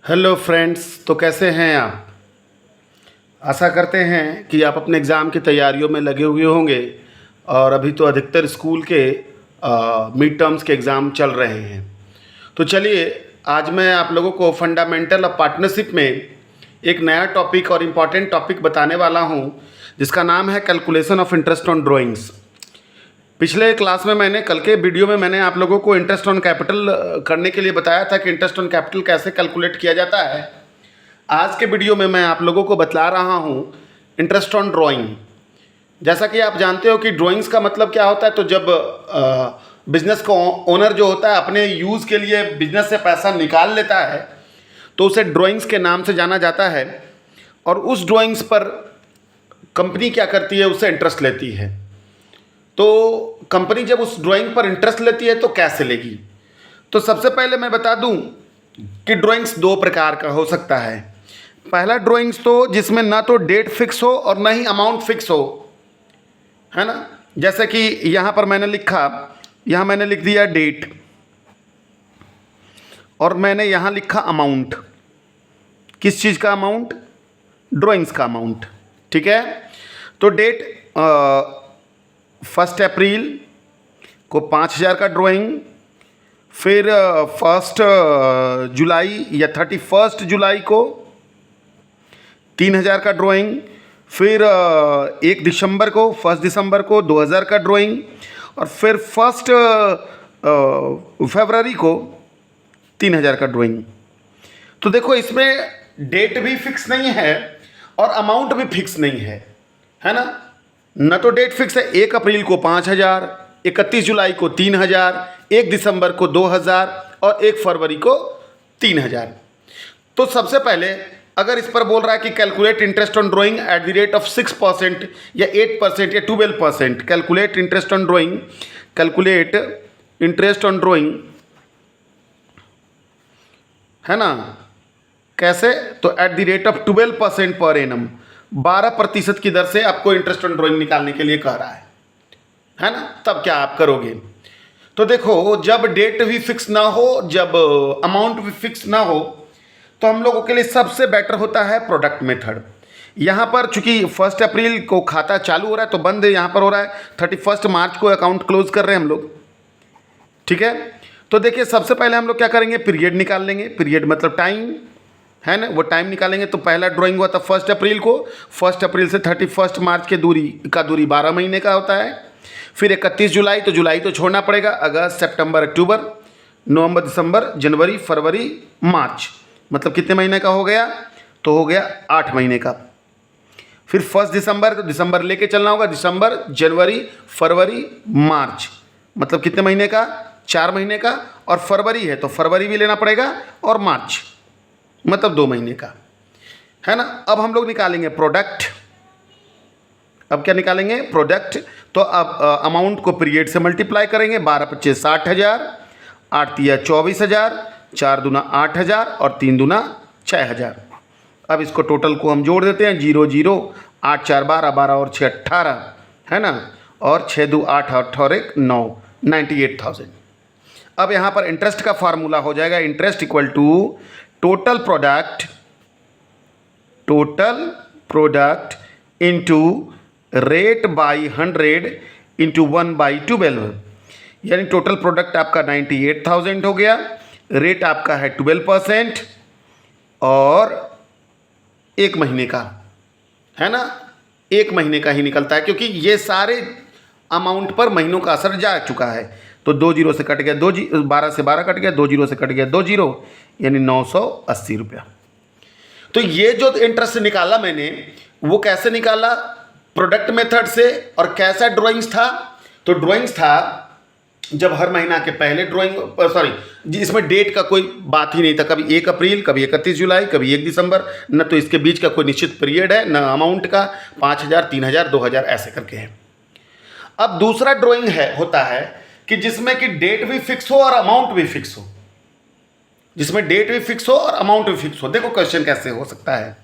Hello friends, तो कैसे हैं आप। आशा करते हैं कि आप अपने एग्ज़ाम की तैयारियों में लगे हुए होंगे। और अभी तो अधिकतर स्कूल के मिड टर्म्स के एग्ज़ाम चल रहे हैं। तो चलिए, आज मैं आप लोगों को फंडामेंटल ऑफ पार्टनरशिप में एक नया टॉपिक और इम्पॉर्टेंट टॉपिक बताने वाला हूं, जिसका नाम है calculation of interest on drawings. पिछले क्लास में कल के वीडियो में मैंने आप लोगों को इंटरेस्ट ऑन कैपिटल करने के लिए बताया था कि इंटरेस्ट ऑन कैपिटल कैसे कैलकुलेट किया जाता है। आज के वीडियो में मैं आप लोगों को बतला रहा हूँ इंटरेस्ट ऑन ड्राइंग। जैसा कि आप जानते हो कि ड्राइंग्स का मतलब क्या होता है। तो जब बिजनेस का ओनर जो होता है अपने यूज़ के लिए बिजनेस से पैसा निकाल लेता है, तो उसे ड्राइंग्स के नाम से जाना जाता है। और उस ड्राइंग्स पर कंपनी क्या करती है, उससे इंटरेस्ट लेती है। तो कंपनी जब उस ड्राइंग पर इंटरेस्ट लेती है तो कैसे लेगी। तो सबसे पहले मैं बता दूं कि ड्राइंग्स दो प्रकार का हो सकता है। पहला ड्राइंग्स तो जिसमें ना तो डेट फिक्स हो और ना ही अमाउंट फिक्स हो, है ना। जैसे कि यहाँ पर मैंने लिख दिया डेट और मैंने यहाँ लिखा अमाउंट। किस चीज़ का अमाउंट? ड्राइंग्स का अमाउंट। ठीक है। तो डेट 1 अप्रैल को 5,000 का ड्राइंग, फिर 1 जुलाई या 31 जुलाई को 3,000 का ड्राइंग, फिर 1 दिसंबर को 1 दिसंबर को 2,000 का ड्राइंग, और फिर 1 फरवरी को 3,000 का ड्राइंग। तो देखो, इसमें डेट भी फिक्स नहीं है और अमाउंट भी फिक्स नहीं है ना। न तो डेट फिक्स है, 1 अप्रैल को 5,000, 31 जुलाई को 3,000, 1 दिसंबर को 2,000 और 1 फरवरी को 3,000। तो सबसे पहले अगर इस पर बोल रहा है कि calculate interest on drawing eight the rate of 6% या 8% या 12%, calculate interest on drawing, calculate interest on drawing, है ना। कैसे? तो eight the rate of 12% per annum, 12% की दर से आपको इंटरेस्ट ऑन ड्राइंग निकालने के लिए कह रहा है ना। तब क्या आप करोगे? तो देखो, जब डेट भी फिक्स ना हो, जब अमाउंट भी फिक्स ना हो, तो हम लोगों के लिए सबसे बेटर होता है प्रोडक्ट मेथड। यहाँ पर चूंकि 1 अप्रैल को खाता चालू हो रहा है तो बंद यहाँ पर हो रहा है, 31 मार्च को अकाउंट क्लोज कर रहे हैं हम लोग। ठीक है। तो देखिए, सबसे पहले हम लोग क्या करेंगे, पीरियड निकाल लेंगे। पीरियड मतलब टाइम, है ना, वो टाइम निकालेंगे। तो पहला ड्राइंग हुआ था 1 अप्रैल को, 1 अप्रैल से 31 मार्च के दूरी 12 महीने का होता है। फिर 31 जुलाई, तो जुलाई तो छोड़ना पड़ेगा, अगस्त, सितंबर, अक्टूबर, नवंबर, दिसंबर, जनवरी, फरवरी, मार्च, मतलब कितने महीने का हो गया? तो हो गया 8 महीने का। फिर 1 दिसंबर, तो दिसंबर लेके चलना होगा, दिसंबर, जनवरी, फरवरी, मार्च, मतलब कितने महीने का? 4 महीने का। और फरवरी है तो फरवरी भी लेना पड़ेगा, और मार्च, मतलब 2 महीने का, है ना। अब हम लोग निकालेंगे प्रोडक्ट। अब क्या निकालेंगे? प्रोडक्ट। तो अब अमाउंट को पीरियड से मल्टीप्लाई करेंगे। 12 पच्चीस 60,000, 8 तिया 24,000, 4 दूना 8,000 और 3 दूना 6,000। अब इसको टोटल को हम जोड़ देते हैं, 0 0, 8 4 12, 12 और 6 18, है ना, और 6 2 8, 8 और 1 9, 98,000। अब यहाँ पर इंटरेस्ट का फार्मूला हो जाएगा, interest equal to total product into rate by 100 into 1/12, यानी टोटल प्रोडक्ट आपका 98,000 हो गया। रेट आपका है 12% और 1 महीने का, है ना। 1 महीने का ही निकलता है, क्योंकि ये सारे अमाउंट पर महीनों का असर जा चुका है। तो 2 जीरो से कट गया 12 से 12 कट गया, 2 जीरो से कट गया 2 जीरो, यानी 980 रुपया। तो ये जो इंटरेस्ट निकाला मैंने, वो कैसे निकाला? प्रोडक्ट मेथड से। और कैसा ड्राइंग्स था? तो ड्राइंग्स था जब हर महीना के पहले इसमें डेट का कोई बात ही नहीं था। कभी 1 अप्रैल, कभी 31 जुलाई, कभी 1 दिसंबर, न तो इसके बीच का कोई निश्चित पीरियड है, न अमाउंट का। 5,000, 3,000, 2,000 ऐसे करके है। अब दूसरा ड्राइंग होता है कि जिसमें कि डेट भी फिक्स हो और अमाउंट भी फिक्स हो। जिसमें डेट भी फिक्स हो और अमाउंट भी फिक्स हो। देखो क्वेश्चन कैसे हो सकता है।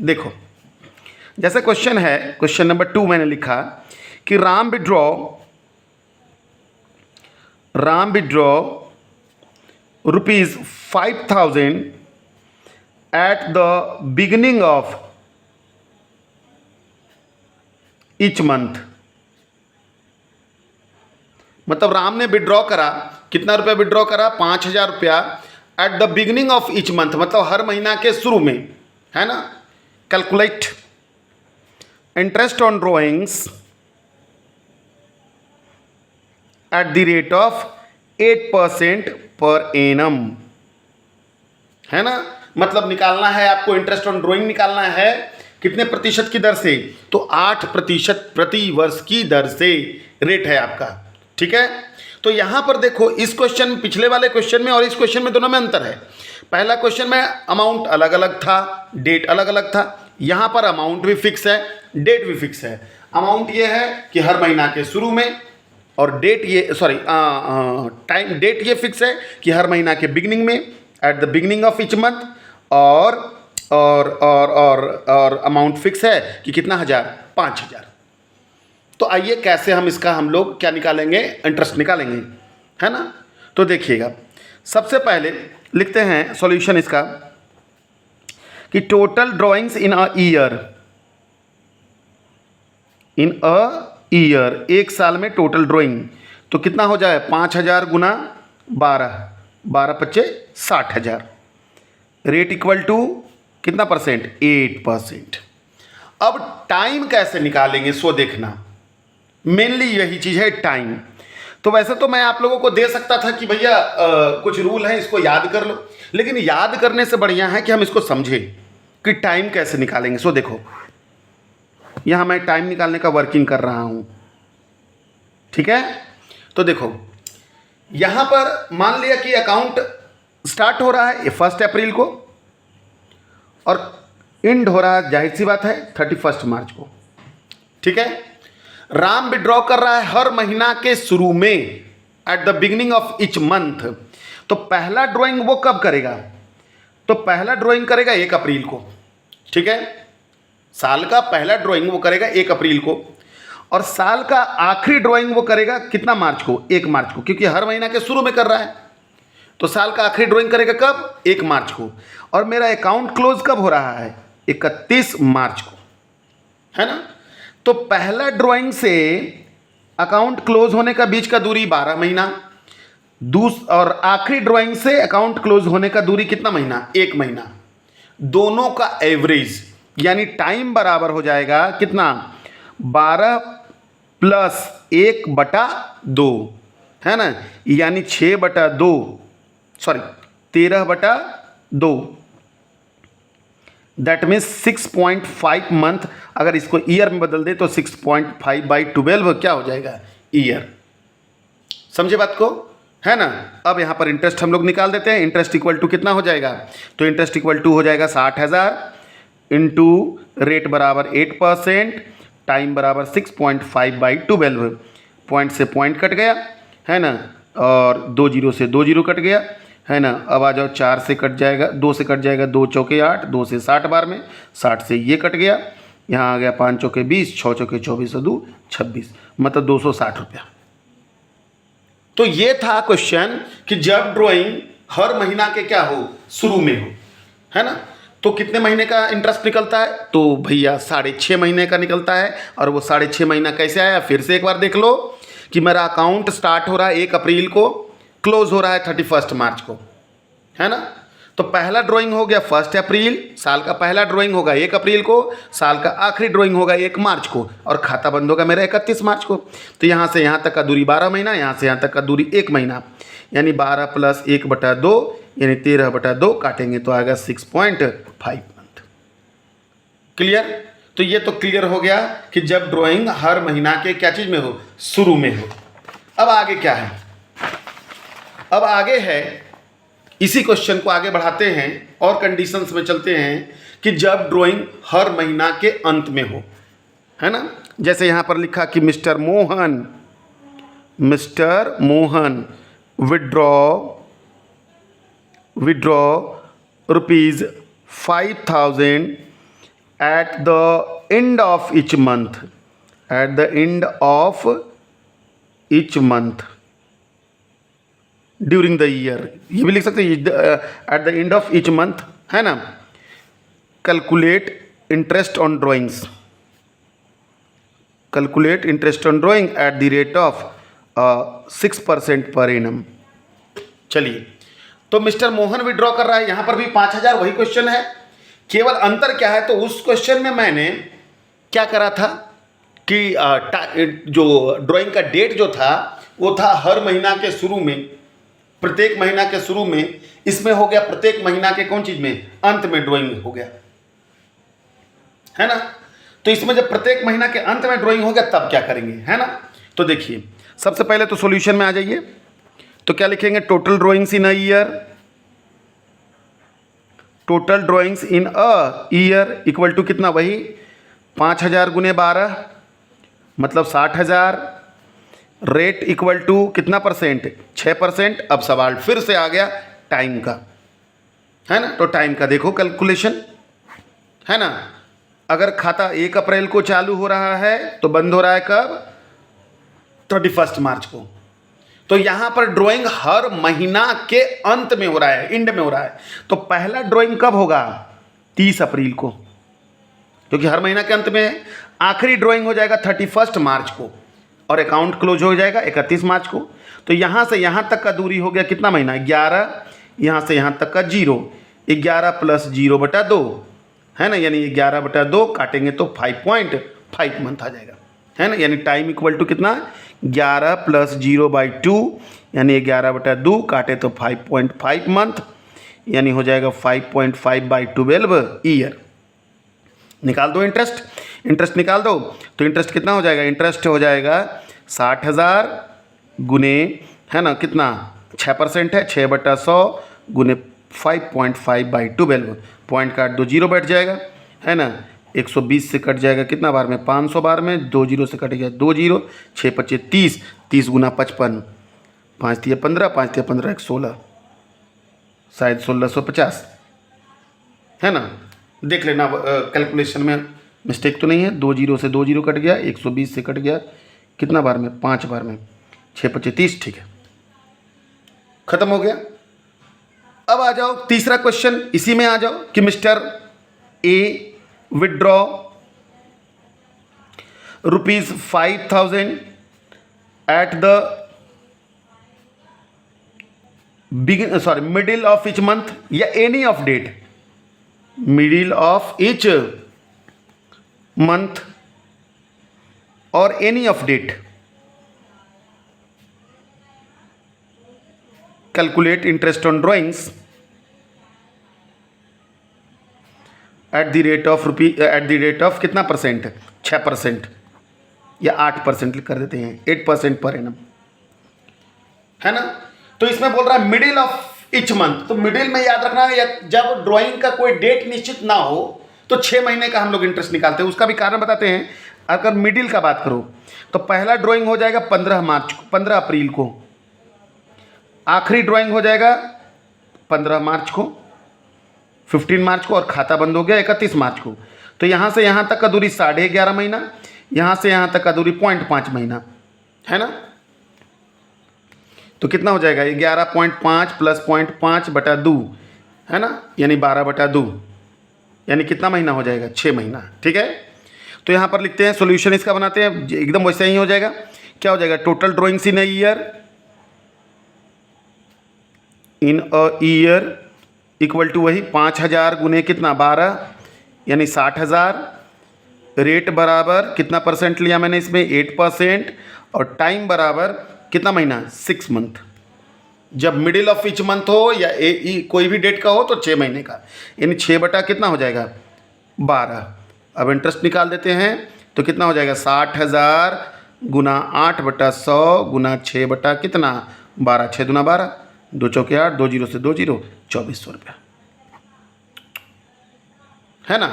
देखो, जैसे क्वेश्चन है, क्वेश्चन नंबर 2 मैंने लिखा कि Ram withdraw ₹5,000 at the beginning of each month. मतलब राम ने विड्रॉ करा, कितना रुपया विड्रॉ करा, 5,000 रुपया at the beginning of each month, मतलब हर महीना के शुरू में, है ना। Calculate interest on drawings eight the rate of 8% per annum, है ना। मतलब निकालना है आपको, इंटरेस्ट ऑन ड्रॉइंग निकालना है कितने प्रतिशत की दर से, तो 8% प्रति वर्ष की दर से रेट है आपका, ठीक है। तो यहां पर देखो, इस क्वेश्चन, पिछले वाले क्वेश्चन में और इस क्वेश्चन में दोनों में अंतर है। पहला क्वेश्चन में अमाउंट अलग अलग था, डेट अलग अलग था। यहां पर अमाउंट भी फिक्स है, डेट भी फिक्स है। अमाउंट ये है कि हर महीना के शुरू में, और डेट ये टाइम, डेट ये फिक्स है कि हर महीना के बिगिनिंग में, at the beginning of each month, और अमाउंट फिक्स है कि कितना, 5,000। तो आइए कैसे हम लोग क्या निकालेंगे, इंटरेस्ट निकालेंगे, है ना। तो देखिएगा, सबसे पहले लिखते हैं सॉल्यूशन इसका कि total drawings in a year, एक साल में टोटल ड्राइंग, तो कितना हो जाए, 5,000 गुना 12 पच्चे 60,000। रेट इक्वल टू कितना परसेंट, 8%। अब टाइम कैसे निकालेंगे सो देखना, मेनली यही चीज़ है, टाइम। तो वैसे तो मैं आप लोगों को दे सकता था कि भैया कुछ रूल है, इसको याद कर लो, लेकिन याद करने से बढ़िया है कि हम इसको समझें कि टाइम कैसे निकालेंगे। सो देखो, यहाँ मैं टाइम निकालने का वर्किंग कर रहा हूँ, ठीक है। तो देखो, यहाँ पर मान लिया कि अकाउंट स्टार्ट हो रहा है 1 अप्रैल को और एंड हो रहा है, जाहिर सी बात है, 31 मार्च को, ठीक है। राम विड्रॉ कर रहा है हर महीना के शुरू में, at the beginning of each month. तो पहला ड्राइंग वो कब करेगा, तो पहला ड्राइंग करेगा 1 अप्रैल को, ठीक है। साल का पहला ड्राइंग वो करेगा 1 अप्रैल को, और साल का आखिरी ड्राइंग वो करेगा कितना, मार्च को, 1 मार्च को, क्योंकि हर महीना के शुरू में कर रहा है। तो साल का आखिरी ड्राइंग करेगा कब, 1 मार्च को। और मेरा अकाउंट क्लोज कब हो रहा है, 31 मार्च को, है ना। तो पहला ड्राइंग से अकाउंट क्लोज होने का बीच का दूरी 12 महीना, और आखिरी ड्राइंग से अकाउंट क्लोज होने का दूरी कितना महीना, 1 महीना। दोनों का एवरेज यानी टाइम बराबर हो जाएगा कितना, 12 + 1/2, है ना, यानी 13/2, दैट मीन्स 6.5 मंथ। अगर इसको ईयर में बदल दे तो 6.5/12 क्या हो जाएगा, ईयर। समझे बात को, है ना। अब यहाँ पर इंटरेस्ट हम लोग निकाल देते हैं। इंटरेस्ट इक्वल टू कितना हो जाएगा, तो इंटरेस्ट इक्वल टू हो जाएगा 60,000 इंटू रेट बराबर 8%, टाइम बराबर 6.5/12। पॉइंट से पॉइंट कट गया, है ना, और 2 जीरो से 2 जीरो कट गया, है ना। अब आ जाओ, 4 से कट जाएगा, 2 से कट जाएगा, 2 चौके 8, 2 से 60 बार में, 60 से ये कट गया, यहाँ आ गया 5 चौके 20, 6 चौके 24 और 2 26, मतलब 260 रुपया। तो ये था क्वेश्चन कि जब ड्राइंग हर महीना के क्या हो, शुरू में हो, है ना। तो कितने महीने का इंटरेस्ट निकलता है, तो भैया 6.5 महीने का निकलता है। और वो 6.5 महीना कैसे आया, फिर से एक बार देख लो कि मेरा अकाउंट स्टार्ट हो रहा है 1 अप्रैल को, क्लोज हो रहा है 31 मार्च को, है ना। तो पहला ड्राइंग हो गया 1 अप्रैल, साल का पहला ड्राइंग होगा 1 अप्रैल को, साल का आखिरी ड्राइंग होगा 1 मार्च को, और खाता बंद होगा मेरा 31 मार्च को। तो यहाँ से यहाँ तक का दूरी 12 महीना, यहाँ से यहाँ तक का दूरी 1 महीना, यानी 12 + 1/2 यानी 13/2 काटेंगे तो आएगा 6.5 मंथ। क्लियर। तो ये तो क्लियर हो गया कि जब ड्राइंग हर महीना के क्या चीज़ में हो, शुरू में हो। अब आगे क्या है, अब आगे है, इसी क्वेश्चन को आगे बढ़ाते हैं और कंडीशंस में चलते हैं कि जब ड्राइंग हर महीना के अंत में हो, है ना। जैसे यहाँ पर लिखा कि mister Mohan withdraw ₹5,000 at the end of each month, during the year. ये भी लिख सकते हैं at the end of each month, है ना। Calculate interest on drawings, calculate interest on drawing eight the rate of 6% per annum. चलिए, तो mister Mohan withdraw कर रहा है, यहाँ पर भी 5,000 वही क्वेश्चन है, केवल अंतर क्या है, तो उस क्वेश्चन में मैंने क्या करा था कि जो ड्राइंग का डेट जो था वो था हर महीना के शुरू में, प्रत्येक महीना के शुरू में। इसमें हो गया प्रत्येक महीना के कौन चीज में, अंत में ड्राइंग हो गया, है ना। तो इसमें जब प्रत्येक महीना के अंत में ड्राइंग हो गया तब क्या करेंगे, है ना। तो देखिए, सबसे पहले तो सॉल्यूशन में आ जाइए, तो क्या लिखेंगे, total drawings in a year, total drawings in a year equal to कितना, वही 5,000 गुने 12 मतलब 60,000, रेट इक्वल टू कितना परसेंट, 6%। अब सवाल फिर से आ गया टाइम का, है ना। तो टाइम का देखो कैलकुलेशन, है ना। अगर खाता 1 अप्रैल को चालू हो रहा है तो बंद हो रहा है कब, 31 मार्च को। तो यहां पर ड्राइंग हर महीना के अंत में हो रहा है, एंड में हो रहा है। तो पहला ड्राइंग कब होगा, 30 अप्रैल को, क्योंकि हर महीना के अंत में है। आखिरी ड्राइंग हो जाएगा 31 मार्च को, और अकाउंट क्लोज हो जाएगा 31 मार्च को। तो यहाँ से यहाँ तक का दूरी हो गया कितना महीना, 11, यहाँ से यहाँ तक का 0, 11 + 0/2, है ना, यानी 11/2 काटेंगे तो 5.5 मंथ आ जाएगा, है ना। यानी टाइम इक्वल टू कितना, 11 + 0/2 यानी 11/2 काटे तो 5.5 मंथ, यानी हो जाएगा 5.5/12 ईयर। निकाल दो इंटरेस्ट, इंटरेस्ट निकाल दो, तो इंटरेस्ट कितना हो जाएगा, इंटरेस्ट हो जाएगा 60,000 गुने, है ना, कितना 6% है, 6/100 गुने 5.5/12, पॉइंट काट दो, 0 बैठ जाएगा, है ना। 120 से कट जाएगा कितना बार में, 500 बार में, 2 0 से कट गया 2 0, 6 × 5 = 30, 30 गुना 55, 5 × 15, 5 × 15 = 16, शायद 1650, है ना। देख लेना कैलकुलेशन में मिस्टेक तो नहीं है। 2 0 से 2 0 कट गया, 120 से कट गया कितना बार में, 5 बार में, 6 × 5 = 30, ठीक है, खत्म हो गया। अब आ जाओ तीसरा क्वेश्चन, इसी में आ जाओ कि mister A withdraw ₹5,000 at the middle of each month या any of date, middle of each month और any of date, calculate interest on drawings at the rate of कितना परसेंट, 6% या 8% कर देते हैं, 8% पर एनम, है ना। तो इसमें बोल रहा है मिडिल ऑफ ईच मंथ, तो मिडिल में याद रखना है, जब ड्राइंग का कोई डेट निश्चित ना हो तो 6 महीने का हम लोग इंटरेस्ट निकालते हैं। उसका भी कारण बताते हैं। अगर मिडिल का बात करो तो पहला ड्राइंग हो जाएगा 15 अप्रैल को, आखिरी ड्राइंग हो जाएगा 15 मार्च को, 15 मार्च को, और खाता बंद हो गया 31 मार्च को। तो यहाँ से यहाँ तक का दूरी 11.5 महीना, यहाँ से यहाँ तक का दूरी 0.5 महीना, है ना। तो कितना हो जाएगा, 11.5 + 0.5/2, है ना, यानी 12/2, यानी कितना महीना हो जाएगा, 6 महीना, ठीक है। तो यहाँ पर लिखते हैं, सॉल्यूशन इसका बनाते हैं, एकदम वैसे ही हो जाएगा। क्या हो जाएगा, total drawings in a year equal to वही 5,000 गुने कितना 12 यानी 60,000, रेट बराबर कितना परसेंट लिया मैंने इसमें, 8%, और टाइम बराबर कितना महीना, 6 मंथ। जब मिडिल ऑफ ईच मंथ हो या कोई भी डेट का हो तो 6 महीने का, यानी 6 बटा कितना हो जाएगा, 12। अब इंटरेस्ट निकाल देते हैं तो कितना हो जाएगा, 60,000 गुना 8/100 गुना 6 बटा कितना 12, 6 दूना 12, 2 चौके 8, 2 0 से 2 0, 2400 रुपया, है ना।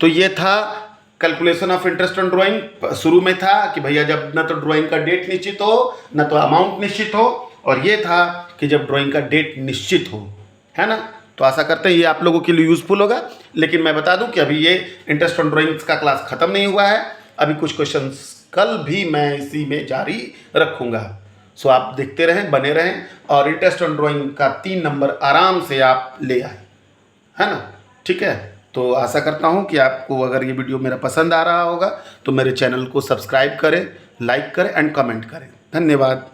तो ये था calculation of interest on drawing. शुरू में था कि भैया जब ना तो ड्राइंग का डेट निश्चित हो ना तो अमाउंट निश्चित हो, और ये था कि जब ड्राइंग का डेट निश्चित हो, है ना। तो आशा करते हैं ये आप लोगों के लिए यूज़फुल होगा। लेकिन मैं बता दूं कि अभी ये इंटरेस्ट ऑन ड्राइंग्स का क्लास ख़त्म नहीं हुआ है, अभी कुछ क्वेश्चंस कल भी मैं इसी में जारी रखूँगा। सो आप देखते रहें, बने रहें, और इंटरेस्ट ऑन ड्राइंग का 3 नंबर आराम से आप ले आए, है ना, ठीक है। तो आशा करता हूँ कि आपको अगर ये वीडियो मेरा पसंद आ रहा होगा तो मेरे चैनल को सब्सक्राइब करें, लाइक करें एंड कमेंट करें। धन्यवाद।